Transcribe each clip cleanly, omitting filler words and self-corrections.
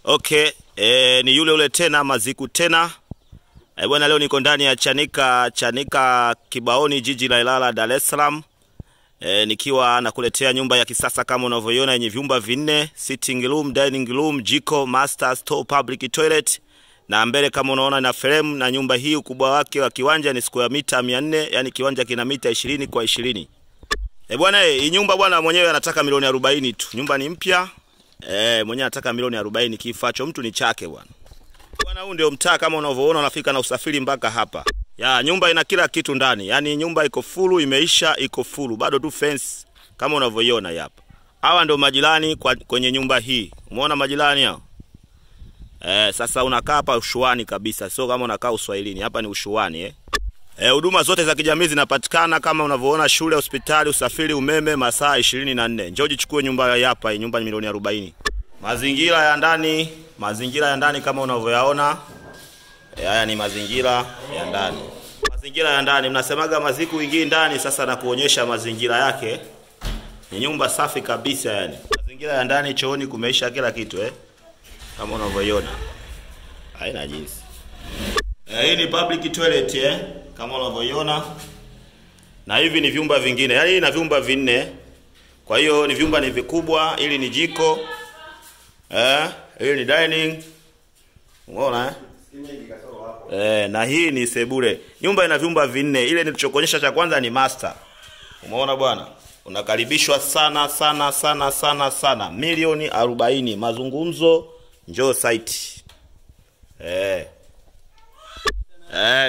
Okay, ni yule ule tena Maziku tena. Bwana, leo niko ndani ya Chanika Kibaoni, jiji la Ilala, Dar es Salaam. Nikiwa nakuletea nyumba ya kisasa kama unavyoiona, yenye vyumba vinne, sitting room, dining room, jiko, master, store, public toilet. Na mbele kama unaona na frame, na nyumba hii ukubwa wake wa kiwanja ni square mita 400, yani kiwanja kina mita 20 kwa 20. Bwana, hii nyumba bwana mwenyewe anataka milioni 40 tu. Nyumba ni mpya. Mwenyewe anataka milioni 40, kifacho mtu ni chake bwana. Bwana, huu ndio mtaa kama unavyoona, unafika na usafiri mpaka hapa. Nyumba ina kila kitu ndani. Yaani nyumba iko full, imeisha, iko full. Bado tu fence kama unavyoiona hapa. Hawa ndio majirani kwenye nyumba hii. Umeona majirani hao? Sasa unakaa hapa ushuani kabisa. Sio kama unakaa Uswahilini. Hapa ni ushuani huduma zote za kijamii zinapatikana kama unavyoona: shule, hospitali, usafiri, umeme, masaa 24. Njoo jichukue nyumba hapa, hii nyumba ni milioni 40. Mazingira ya ndani kama unavyoyaona. Haya ni mazingira ya ndani. Mazingira ya ndani mnasemaga Maziku ingi ndani, sasa na kuonyesha mazingira yake. Ni nyumba safi kabisa yani. Mazingira ya ndani, chooni kumeisha kila kitu kama unavyoiona. Haina jinsi. Hii ni public toilet kama unavyoiona. Na hivi ni vyumba vingine. Yaani ina vyumba vinne. Kwa hiyo ni vyumba ni vikubwa, ili ni jiko. Hii ni dining. Umeona na hii ni sebule. Nyumba ina vyumba vinne. Ile nilichokuonyesha cha kwanza ni master. Umeona bwana? Unakaribishwa sana sana sana sana sana. Milioni 40. Mazungumzo, njoo site.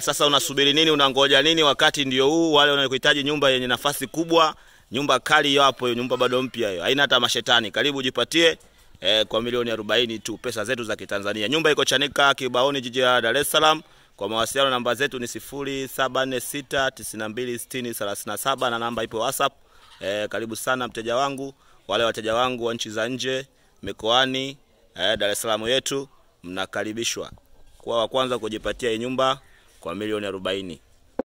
Sasa unasubiri nini? Unangoja nini? Wakati ndio huu. Wale wanaohitaji nyumba yenye nafasi kubwa, nyumba kali hapo, hiyo nyumba bado mpya hiyo. Haina hata mashetani. Karibu jipatie kwa milioni 40 tu, pesa zetu za Kitanzania. Nyumba iko Chanika Kibaoni, jiji la Dar es Salaam. Kwa mawasiliano namba zetu ni 0746926037 na namba ipo WhatsApp. Karibu sana mteja wangu. Wale wateja wangu wa nchi za nje, mikoani, Dar es Salaam yetu, mnakaribishwa kuwa wa kwanza kujipatia hii nyumba kwa milioni 40.